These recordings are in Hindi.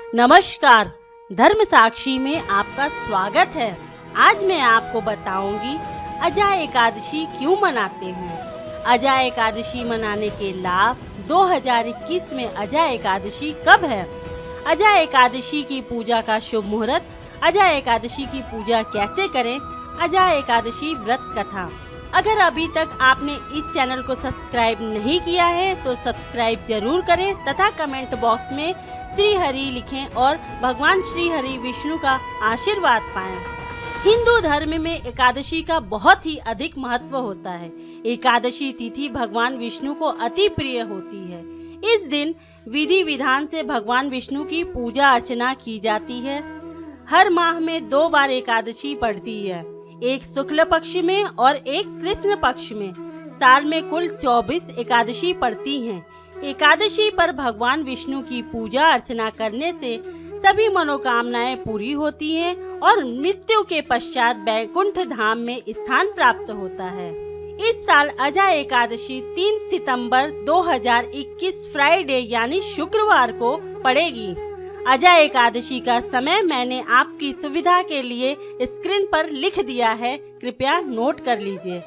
नमस्कार, धर्म साक्षी में आपका स्वागत है। आज मैं आपको बताऊंगी अजा एकादशी क्यों मनाते हैं। अजा एकादशी मनाने के लाभ, 2021 में अजा एकादशी कब है, अजा एकादशी की पूजा का शुभ मुहूर्त, अजा एकादशी की पूजा कैसे करें, अजा एकादशी व्रत कथा। अगर अभी तक आपने इस चैनल को सब्सक्राइब नहीं किया है तो सब्सक्राइब जरूर करें तथा कमेंट बॉक्स में श्री हरि लिखें और भगवान श्री हरि विष्णु का आशीर्वाद पाएं। हिंदू धर्म में एकादशी का बहुत ही अधिक महत्व होता है। एकादशी तिथि भगवान विष्णु को अति प्रिय होती है। इस दिन विधि विधान से भगवान विष्णु की पूजा अर्चना की जाती है। हर माह में 2 बार एकादशी पड़ती है, एक शुक्ल पक्ष में और एक कृष्ण पक्ष में। साल में कुल 24 एकादशी पड़ती हैं। एकादशी पर भगवान विष्णु की पूजा अर्चना करने से सभी मनोकामनाएं पूरी होती हैं और मृत्यु के पश्चात बैकुंठ धाम में स्थान प्राप्त होता है। इस साल अजा एकादशी 3 सितंबर 2021 फ्राइडे यानी शुक्रवार को पड़ेगी। अजा एकादशी का समय मैंने आपकी सुविधा के लिए स्क्रीन पर लिख दिया है, कृपया नोट कर लीजिए।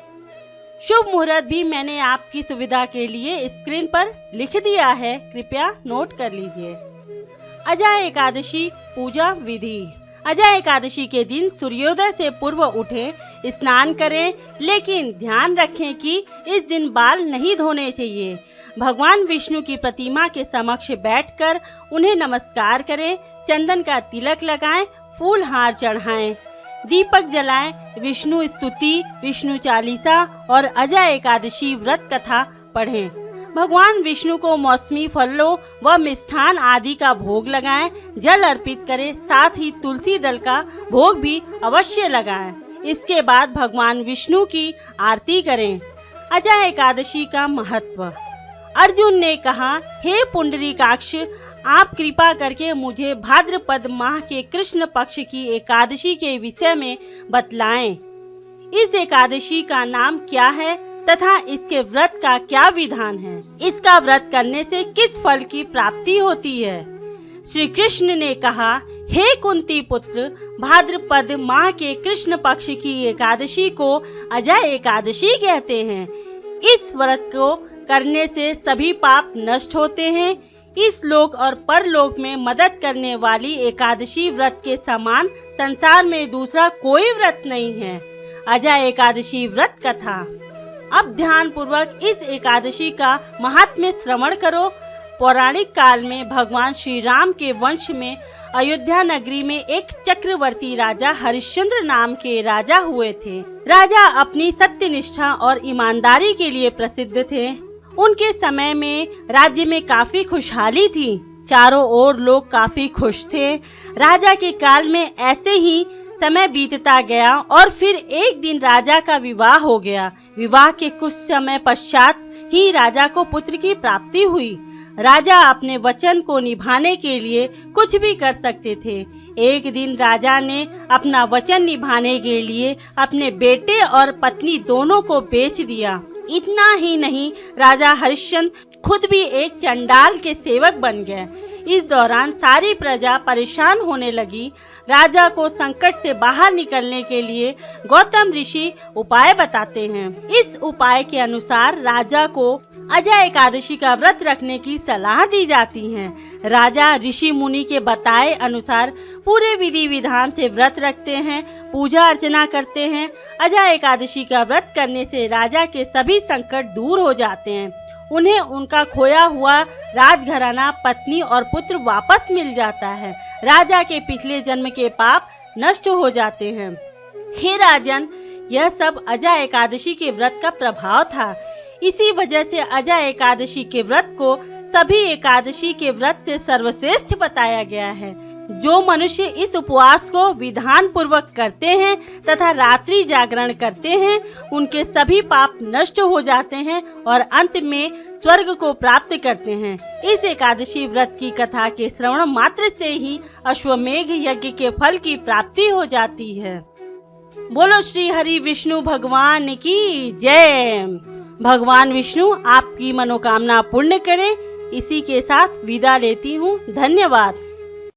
शुभ मुहूर्त भी मैंने आपकी सुविधा के लिए स्क्रीन पर लिख दिया है, कृपया नोट कर लीजिए। अजा एकादशी पूजा विधि। अजा एकादशी के दिन सूर्योदय से पूर्व उठें, स्नान करें, लेकिन ध्यान रखें कि इस दिन बाल नहीं धोने चाहिए। भगवान विष्णु की प्रतिमा के समक्ष बैठकर उन्हें नमस्कार करें, चंदन का तिलक लगाएं, फूल हार चढ़ाएं, दीपक जलाएं, विष्णु स्तुति, विष्णु चालीसा और अजा एकादशी व्रत कथा पढ़ें। भगवान विष्णु को मौसमी फलों व मिष्ठान आदि का भोग लगाएं, जल अर्पित करें, साथ ही तुलसी दल का भोग भी अवश्य लगाएं। इसके बाद भगवान विष्णु की आरती करें। अजा एकादशी का महत्व। अर्जुन ने कहा, हे पुंडरीकाक्ष, आप कृपा करके मुझे भाद्रपद माह के कृष्ण पक्ष की एकादशी के विषय में बतलाएं। इस एकादशी का नाम क्या है तथा इसके व्रत का क्या विधान है, इसका व्रत करने से किस फल की प्राप्ति होती है। श्री कृष्ण ने कहा, हे कुंती पुत्र, भाद्रपद माह के कृष्ण पक्ष की एकादशी को अजा एकादशी कहते हैं। इस व्रत को करने से सभी पाप नष्ट होते हैं। इस लोक और परलोक में मदद करने वाली एकादशी व्रत के समान संसार में दूसरा कोई व्रत नहीं है। अजा एकादशी व्रत कथा। अब ध्यान पूर्वक इस एकादशी का महात्म्य श्रवण करो। पौराणिक काल में भगवान श्री राम के वंश में अयोध्या नगरी में एक चक्रवर्ती राजा हरिश्चंद्र नाम के राजा हुए थे। राजा अपनी सत्यनिष्ठा और ईमानदारी के लिए प्रसिद्ध थे। उनके समय में राज्य में काफी खुशहाली थी, चारों ओर लोग काफी खुश थे। राजा के काल में ऐसे ही समय बीतता गया और फिर एक दिन राजा का विवाह हो गया। विवाह के कुछ समय पश्चात ही राजा को पुत्र की प्राप्ति हुई। राजा अपने वचन को निभाने के लिए कुछ भी कर सकते थे। एक दिन राजा ने अपना वचन निभाने के लिए अपने बेटे और पत्नी दोनों को बेच दिया। इतना ही नहीं, राजा हरिश्चंद्र खुद भी एक चंडाल के सेवक बन गए। इस दौरान सारी प्रजा परेशान होने लगी। राजा को संकट से बाहर निकलने के लिए गौतम ऋषि उपाय बताते हैं। इस उपाय के अनुसार राजा को अजा एकादशी का व्रत रखने की सलाह दी जाती है। राजा ऋषि मुनि के बताए अनुसार पूरे विधि विधान से व्रत रखते हैं, पूजा अर्चना करते हैं। अजा एकादशी का व्रत करने से राजा के सभी संकट दूर हो जाते हैं। उन्हें उनका खोया हुआ राजघराना, पत्नी और पुत्र वापस मिल जाता है। राजा के पिछले जन्म के पाप नष्ट हो जाते हैं। हे राजन, यह सब अजा एकादशी के व्रत का प्रभाव था। इसी वजह से अजा एकादशी के व्रत को सभी एकादशी के व्रत से सर्वश्रेष्ठ बताया गया है। जो मनुष्य इस उपवास को विधान पूर्वक करते हैं तथा रात्रि जागरण करते हैं, उनके सभी पाप नष्ट हो जाते हैं और अंत में स्वर्ग को प्राप्त करते हैं। इस एकादशी व्रत की कथा के श्रवण मात्र से ही अश्वमेघ यज्ञ के फल की प्राप्ति हो जाती है। बोलो श्री हरि विष्णु भगवान की जय। भगवान विष्णु आपकी मनोकामना पूर्ण करें। इसी के साथ विदा लेती हूँ। धन्यवाद।